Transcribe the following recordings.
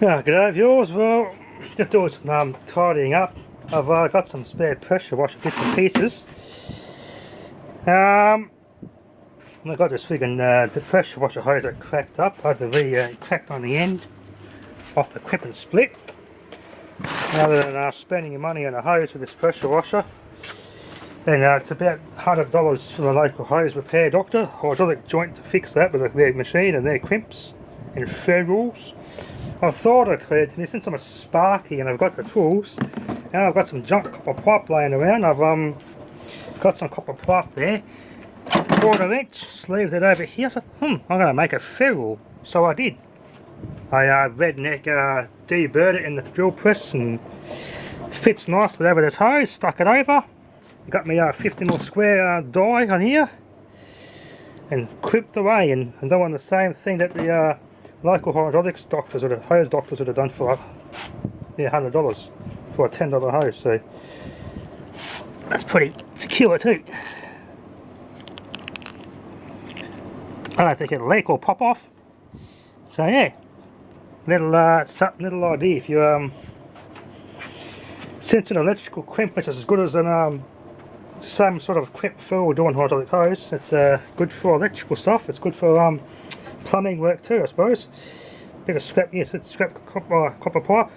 G'day viewers, well, just doing some tidying up. I've got some spare pressure washer bits and pieces. I got this friggin' the pressure washer hose that cracked up. I had the cracked on the end off the crimp and split. Rather than spending your money on a hose for this pressure washer, and it's about $100 from the local hose repair doctor, hydraulic joint to fix that with their machine and their crimps and ferrules. I thought it occurred to me, since I'm a sparky and I've got the tools, and I've got some junk copper pipe laying around. I've got some copper pipe there, bought a wrench, sleeved it over here. So I'm going to make a ferrule. So I did. I Redneck deburred it in the drill press and fits nicely over this hose. Stuck it over. Got me a 50mm square die on here and crimped away, and I'm doing the same thing that the local hydraulics doctors or the hose doctors would have done for $100 for a $10 hose. So that's pretty secure too. I don't think it'll leak or pop off. So yeah, little idea. If you since an electrical crimp is as good as an some sort of crimp for doing hydraulic hose, it's good for electrical stuff. It's good for plumbing work too, I suppose. Bit of scrap, yes, it's scrap copper pipe.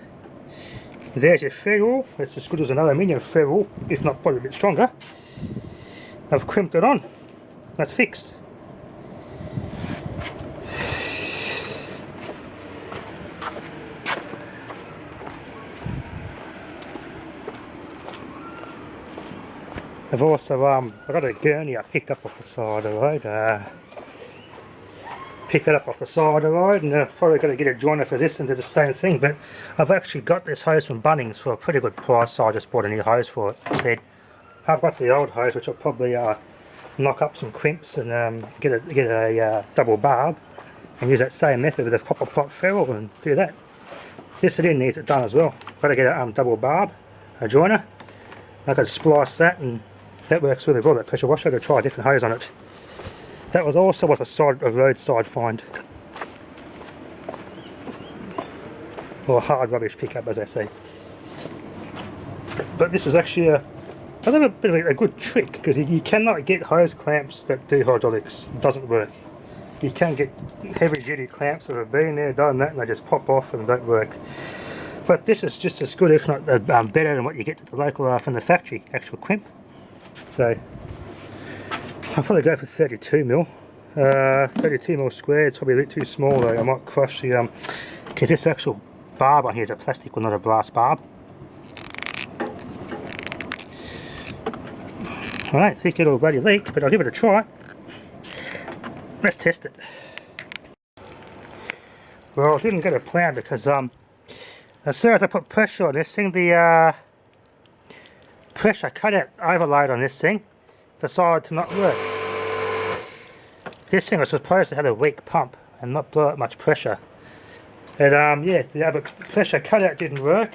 There's your ferrule. It's as good as an aluminium ferrule, if not probably a bit stronger. I've crimped it on. That's fixed. I've also I got a gurney I picked up off the side of the road. Picked it up off the side of the road, and probably got to get a joiner for this and do the same thing. But I've actually got this hose from Bunnings for a pretty good price, so I just bought a new hose for it instead. I've got the old hose, which I'll probably knock up some crimps and get a double barb and use that same method with a copper pot ferrule and do that. This it needs it done as well. Got to get a double barb, a joiner. I could splice that, and that works really well. That pressure washer. I could try a different hose on it. That was also a roadside find, or a hard rubbish pickup, as I say. But this is actually a little bit of a good trick, because you cannot get hose clamps that do hydraulics. It doesn't work. You can get heavy duty clamps that have been there, done that, and they just pop off and don't work. But this is just as good, if not better, than what you get at the local from the factory, actual crimp. So I'll probably go for 32mm. 32mm square. It's probably a bit too small though. I might crush the because this actual barb on here is a plastic one, not a brass barb. I don't think it'll bloody leak, but I'll give it a try. Let's test it. Well, I didn't get a plan, because as soon as I put pressure on this thing, the pressure cutout overload on this thing decided to not work. This thing was supposed to have a weak pump and not blow out much pressure. And yeah, the other pressure cutout didn't work,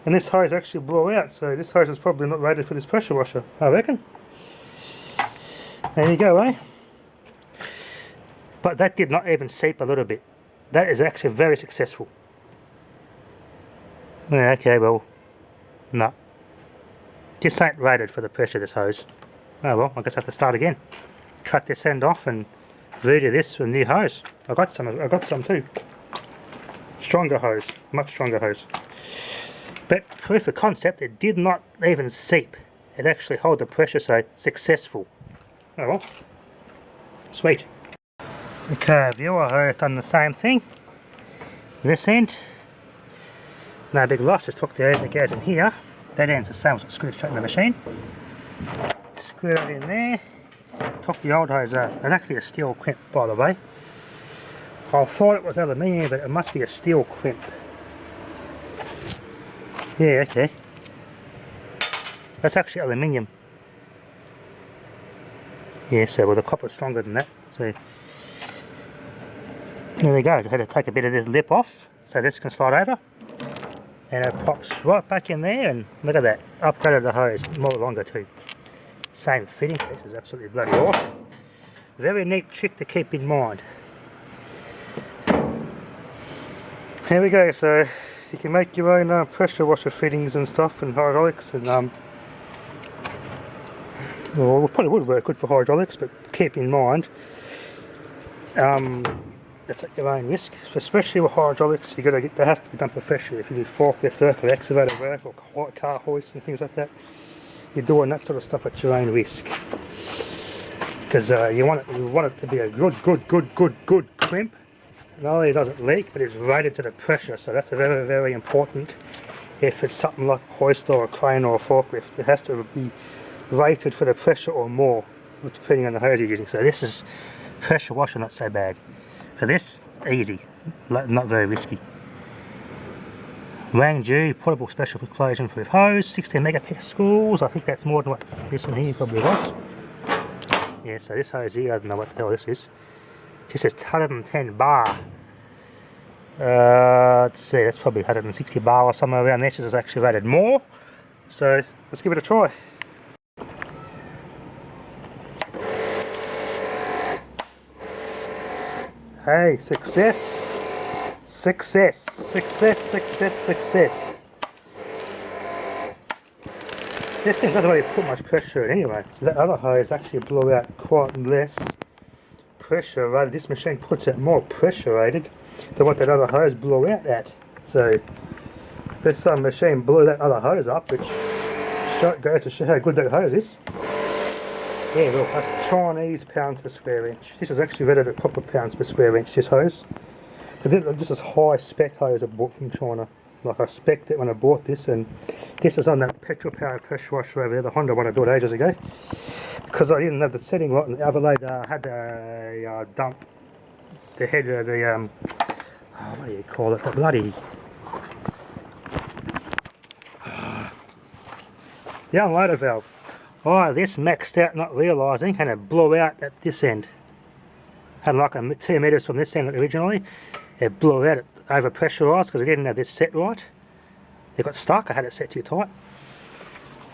and this hose actually blew out. So this hose is probably not rated for this pressure washer, I reckon. There you go, eh? But that did not even seep a little bit. That is actually very successful. Yeah, okay, well, no. This ain't rated for the pressure, this hose. Oh well, I guess I have to start again. Cut this end off and redo this with a new hose. I got some too. Stronger hose, much stronger hose. But proof of concept, it did not even seep. It actually held the pressure, so successful. Oh well. Sweet. Okay, viewer, I've done the same thing. This end. No big loss, just took the end that goes in here. That end's the same, so screw it straight in the machine. Screw it in there. Took the old hose out. It's actually a steel crimp, by the way. I thought it was aluminium, but it must be a steel crimp. Yeah, okay. That's actually aluminium. Yeah, so well, the copper's stronger than that. So there we go. I had to take a bit of this lip off so this can slide over. And it pops right back in there, and look at that. Upgraded the hose, more longer too. Same fitting, this is absolutely bloody awesome. Very neat trick to keep in mind. Here we go. So you can make your own pressure washer fittings and stuff and hydraulics, and well, it probably would work good for hydraulics, but keep in mind that's at your own risk, especially with hydraulics. They have to be done professionally. If you do forklift work or excavator work or car hoists and things like that, you're doing that sort of stuff at your own risk, because you want it to be a good crimp. Not only does it leak, but it's rated to the pressure, so that's very important. If it's something like a hoist or a crane or a forklift, it has to be rated for the pressure or more, depending on the hose you're using. So this is pressure washer, not so bad. For this, easy, not very risky. Wangju portable special explosion proof hose, 16 megapascals. I think that's more than what this one here probably was. Yeah, so this hose here, I don't know what the hell this is. This says 110 bar. Let's see, that's probably 160 bar or somewhere around there. This is actually rated more. So let's give it a try. Hey, success! Success! Success! Success! Success! This thing doesn't really put much pressure in anyway. So that other hose actually blew out quite less pressure rated. This machine puts out more pressure rated than what that other hose blew out at. So this machine blew that other hose up, which goes to show how good that hose is. Yeah, look, that's Chinese pounds per square inch. This is actually rated at proper pounds per square inch, this hose. But this is high spec hose I bought from China. Like, I spec'd it when I bought this, and this is on that petrol powered pressure washer over there, the Honda one I bought ages ago. Because I didn't have the setting right, and the other lady had a dump the head of the, what do you call it, the bloody, the unloader valve. Oh, this maxed out not realising, and it blew out at this end. Had like 2 metres from this end originally. It blew out, over pressurised because I didn't have this set right. It got stuck, I had it set too tight.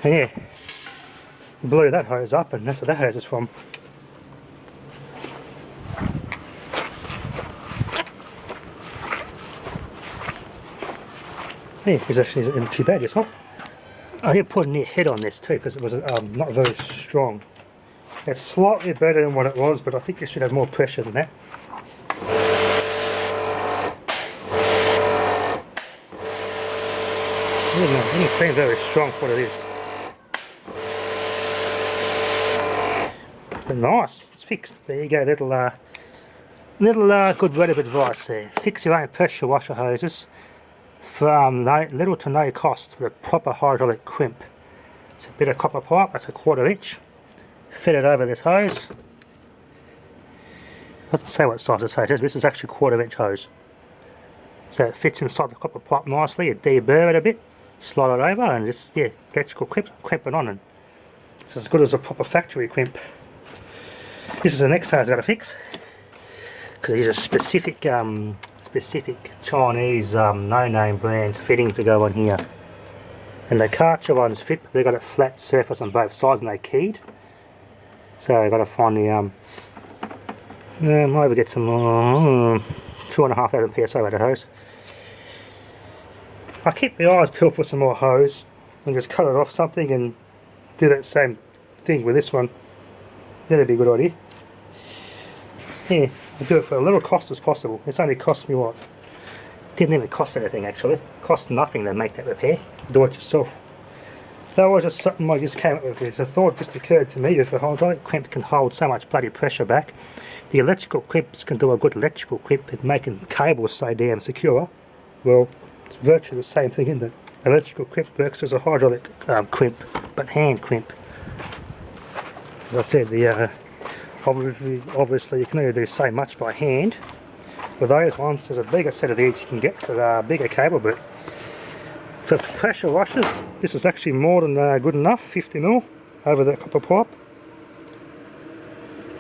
And yeah, blew that hose up, and that's what that hose is from. Yeah, it's actually isn't too bad, this one. I did put a near head on this too because it was not very strong. It's slightly better than what it was, but I think it should have more pressure than that. It doesn't seem very strong for what it is. But nice, it's fixed. There you go, little good word of advice there. Fix your own pressure washer hoses for little to no cost with a proper hydraulic crimp. It's a bit of copper pipe, that's a 1/4 inch. Fit it over this hose. Doesn't say what size this hose is, but this is actually 1/4 inch hose. So it fits inside the copper pipe nicely, you deburr it a bit, slide it over, and just, yeah, electrical crimp it on, and it's as good as a proper factory crimp. This is the next hose I've got to fix, because these are specific Chinese no-name brand fittings to go on here. And the Karcher ones fit, but they've got a flat surface on both sides and they keyed. So I've got to find the might get some 2,500 PSI out of hose. I keep my eyes peeled for some more hose and just cut it off something and do that same thing with this one. That'd be a good idea. Yeah, I'll do it for a little cost as possible. It's only cost me what? Didn't even cost anything actually. Cost nothing to make that repair. Do it yourself. That was just something I just came up with. The thought just occurred to me, if a hydraulic crimp can hold so much bloody pressure back, the electrical crimps can do a good electrical crimp at making cables so damn secure. Well, it's virtually the same thing, isn't it? Electrical crimp works as a hydraulic crimp, but hand crimp. As I said, the obviously you can only do so much by hand. For those ones, there's a bigger set of these you can get for a bigger cable, but for pressure washers, this is actually more than good enough. 50mm over the copper pipe,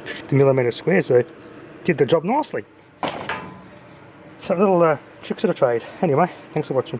50mm square, so did the job nicely. So little tricks of the trade. Anyway, thanks for watching.